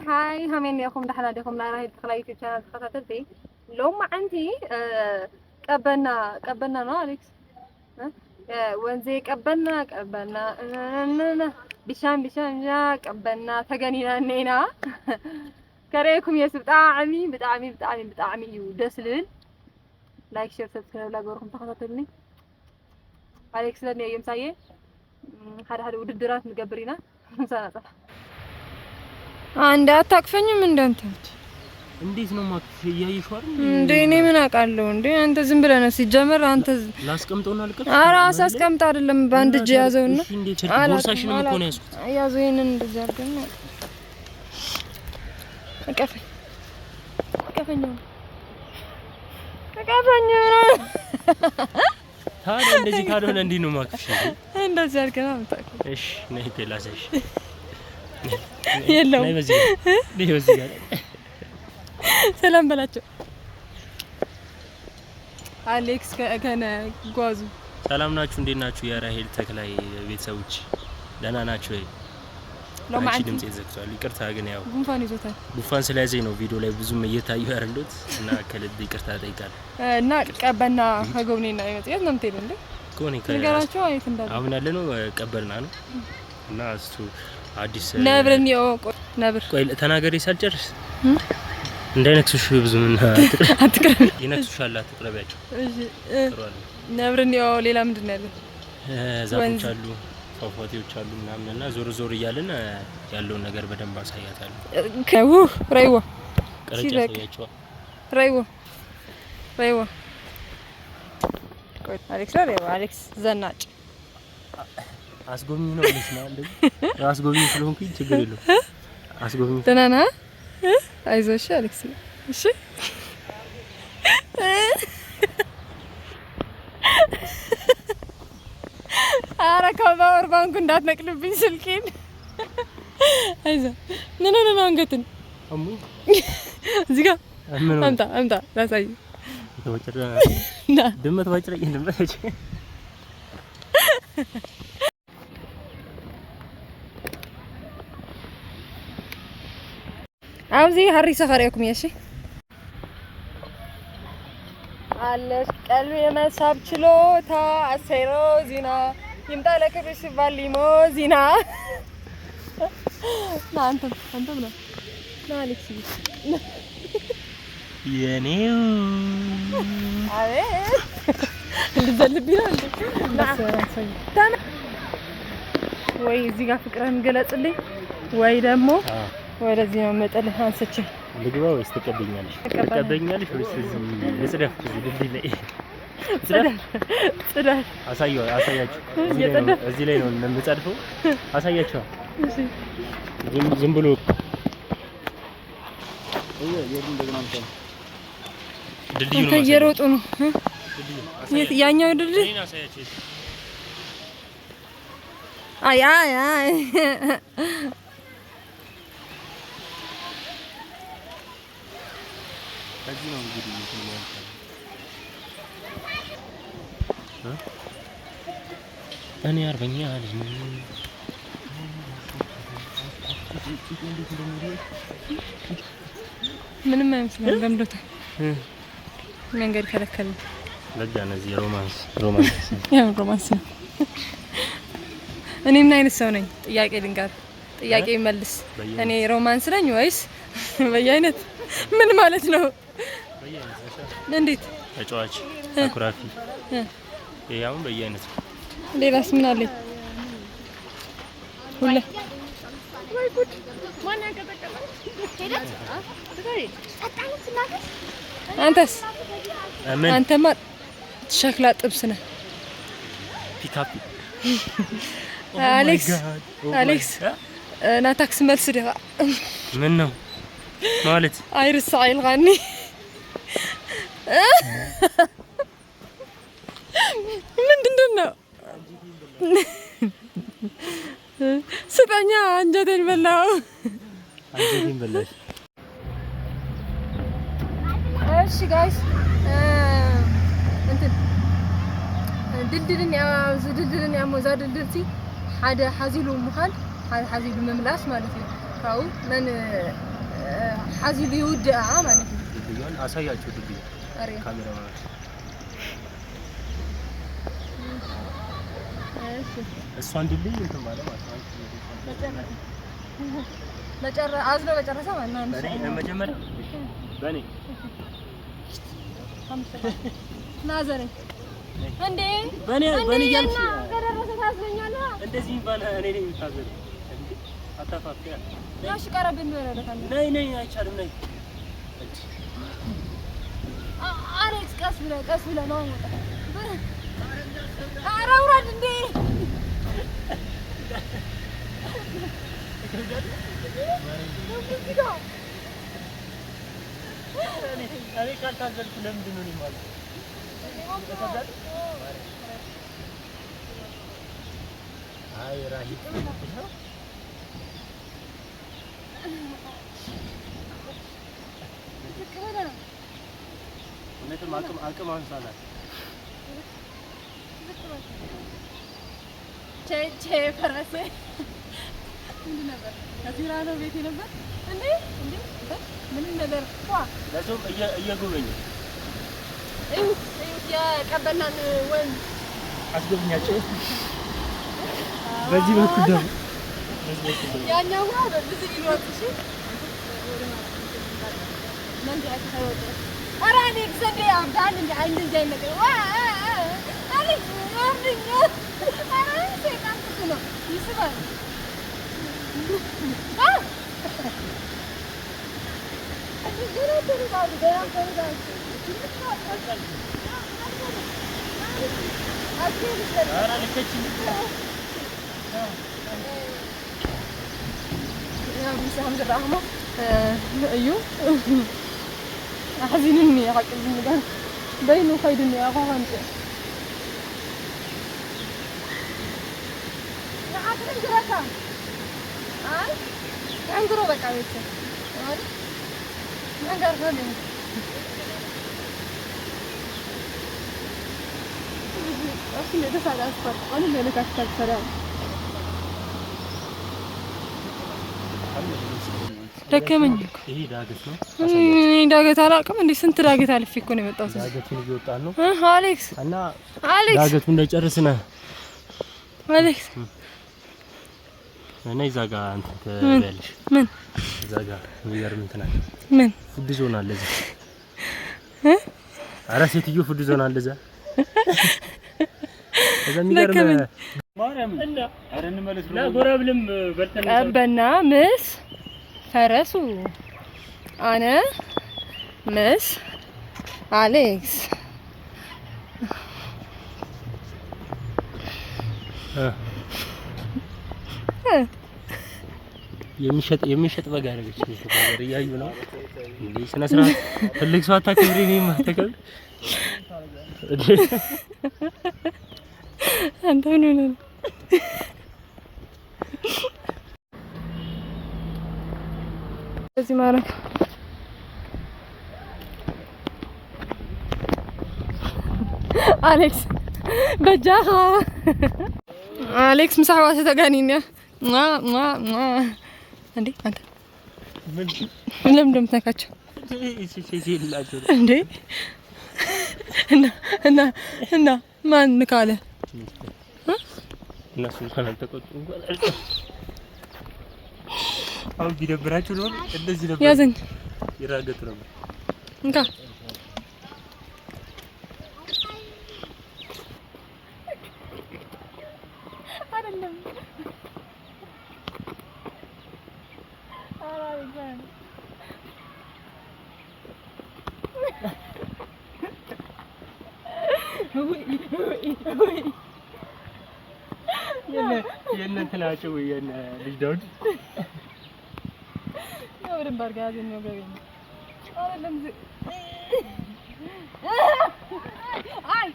هاي همين ياكم دحنا ديكم لا راهي تخليتي كانت خطتي لو ما عندي قبلنا نو أليكس وانزي قبلنا بشام جا قبلنا تغنينا نينا كريكم يا بتعمي يودسلن لايك شير سبسكرايب لا غوركم تخططلني أليكس لني يوم سايه هذا وددرات نقبرينا سنه አንድ አታቅፈኝም እንዳንተ እንዴት ነው ማክሽ ያይሽው አይደል እንዴ እኔ ምን አውቃለሁ እንዴ አንተ ዝም ብለህ ነው ሲጀመር አንተ ላስቀምጠውና ልቀጥ አራስ አስቀምጥ አይደለም ባንድ እጅ ያዘውና ቦርሳሽን እኮ ነው ያዝኩት ያዘው ይሄንን እንደዚህ አድርገና አቀፈኝ ታዲያ እንደዚህ ካልሆነ እንዴ ነው ማክሽ እንደዚህ አድርገና አምጣ እሺ ነይ ከላሰሽ የለው ሰላም በላቸው አሌክስ ከነ ጓዙ ሰላም ናችሁ እንዴት ናችሁ የራሄል ተክላይ ቤተሰቦች ደህና ናችሁ ወይ ለማንቺ ድምጽ ይዘክቷል ይቅርታ ግን ያው ጉንፋን ይዞታል ጉንፋን ስለያዘኝ ነው ቪዲዮ ላይ ብዙም እየታየው ያረሉት እና ከልብ ይቅርታ ጠይቃለሁ እና ቀበና ከጎኔና የት ነው የምትሄደው እንዴ ኮኔ ከነገራቸው አይት እንዳለ አሁን ያለነው ቀበልና ነው እና እሱ አዲስ ነብርን ነብር ቆይ ተናገሪ ሳልጨርስ እንዳይነክሱሽ ብዙምና አትቅረብ ይነክሱሻል አትቅረቢያቸው እሺ ነብርን ሌላ ምንድን ያለው ዛፎች አሉ ፏፏቴዎች አሉ ምናምንና ዞር እያልን ያለውን ነገር በደንብ አሳያታለሁ ራይዋ ቀረጫያቸው ራይዋ ቆይ አሌክስ ዘናጭ አስጎብኝ ነው ልጅ ነው እንዴ አስጎብኝ ስለሆንኩኝ ችግር የለው አስጎብኝ ተናና አይዞሽ አሌክስ እሺ አራካው ባወር ባንኩ እንዳትነቅልብኝ ስልኬን አይዞ ነነ አንገትን አሙ እዚህ ጋር አምጣ ላሳይ ተወጨራ ድመት ባጭረኝ ድመት አውዚ ሀሪ ሰፈሪያኩም ያሺ አለሽ ቀልብ የመሳብ ችሎታ አሰሮ ዚና ይምጣ ለክብርሽ ባሊሞ ዚና አንተም ነው አሌክስ የኔው አቤት ልዘልብኝ ነው ወይ እዚህ ጋር ፍቅርህን ገለጽልኝ ወይ ደግሞ ወደዚህ ነው መጠልህ አንስቼ ልግባ ወይስ ተቀበኛለሽ ወይስ እዚህ ልጽደፍ ድልድይ ላይ ጽዳት አሳያችሁ እዚህ ላይ ነው እንደምጸድፈው አሳያችሁ እሺ ዝም ብሎ ድልድዩ ነው እየሮጡ ነው ያኛው ድልድይ አይ እዚህ ነው እንግዲህ እኔ አርበኛ ልጅ ነኝ ምንም አይመስልም ገምዶታል መንገድ ከለከለ ለጋ ነዚህ ሮማንስ ያው ሮማንስ እኔ ምን አይነት ሰው ነኝ ጥያቄ ልንገር ጥያቄ መልስ እኔ ሮማንስ ነኝ ወይስ በየአይነት ምን ማለት ነው እንዴት ተጫዋች አኩራፊ ያው በየአይነት ሌላስ ምን አለኝ ሁላ ወይ ጉድ ማን ያቀጠቀጠ ሄደት አንተስ አንተማ ሸክላ ጥብስ ነህ ፒካፕ አሌክስ ና ታክሲ መልስ ደፋ ምን ነው ማለት አይርስ አይልጋኒ ምንድነው ስጠኛ አንጀቴን በላው አንጀቴን በላሽ እሺ ጋይስ እንትን ድልድልን ያሞዛ ድልድልቲ ሓደ ሓዚሉ ምዃን ሓደ ሓዚሉ መምላስ ማለት እዩ ካብኡ መን حازي بيود عمل دبيان أساياችሁ دبيان كاميرا ما እሷን ድልይ እንትን ማለት ለጨረ አዝሎ በጨረሰ ማለት ነው። መጀመሪያ በኔ ናዘሬ እንዴ በኔ ያንቺ ከደረሰ ታዝኛለህ። እንደዚህ ባለ እኔ ነኝ የምታዘር እንዴ አታፋፍያ ያሽ ቀረብን ነው ያለካለ ነይ አይቻልም ነይ አሬክስ ቀስ ብለህ ነው አራውራድ እንዴ እኔ ካልታዘልኩ ለምንድን ነው ማለት አይ ራሂት እነተም አቅም አንሳላት ቼ ፈረሰ ምን ነበር ከዚራ ነው ቤቴ ነበር እንዴ ምን ነገር ለዞም እየጎበኘ ያ ቀበናን ወን አስጎብኛቸው በዚህ በኩል ደግሞ ያኛው ነው በዚህ ይሏት እሺ ማን ጃክ ታወጣ አራኔ ግዘዴ አብዳን እንደ አይን እንደ ነገር ዋ አሪ ወርድኛ አራኔ ሰይጣን ነው ይስባል يا بس حمد الرحمة أيوه أحزنني يا حق المدان بينه خيدني يا أخوان يا عاطل انجرتا هاي انجروا بك عايزة هاي انجر خليني أصلي ده سعد أصفر أنا اللي لك أكثر سلام ደከመኝ እኮ ይሄ ዳገት ነው ዳገት አላውቅም እንዴ ስንት ዳገት አልፌ እኮ ነው የመጣሁት ዳገቱን እየወጣን ነው አሌክስ እና ዳገቱን እንደጨረስን አሌክስ እኔ እዛ ጋር አንተ ትበያለሽ ምን እዛ ጋር የሚገርም እንትን አለ ምን ፉድ ዞን አለ እዛ ኧረ ሴትዮ ፉድ ዞን አለ እዛ እዛ የሚገርም ማርያም እና ኧረ እንመለስ ነው ጎራብልም በልተን ቀበና ምስ ፈረሱ አነ ምስ አሌክስ የሚሸጥ በግ አደረገች ነገር እያዩ ነው እንዴ ስነ ስርዓት ትልቅ ሰው አታከብሪ ነው ማተከብ አንተ ምን ነው እዚህ ማረክ አሌክስ በጃኻ አሌክስ ምሳዋ ተጋኒኛ እንዴ አንተ ለምን እንደምትነካቸው እንዴ እና ማን ካለ እነሱ ካላልተቆጡ እንኳን አው ቢደብራችሁ ነው እንደዚህ ነበር ያዘኝ ይራገጥ ነው እንካ አይደለም አራይዛን ወይ የነ ተናቸው የነ ልጅ ዳውድ ወደም ባርጋዝ ነው ገበኝ አይደለም አይ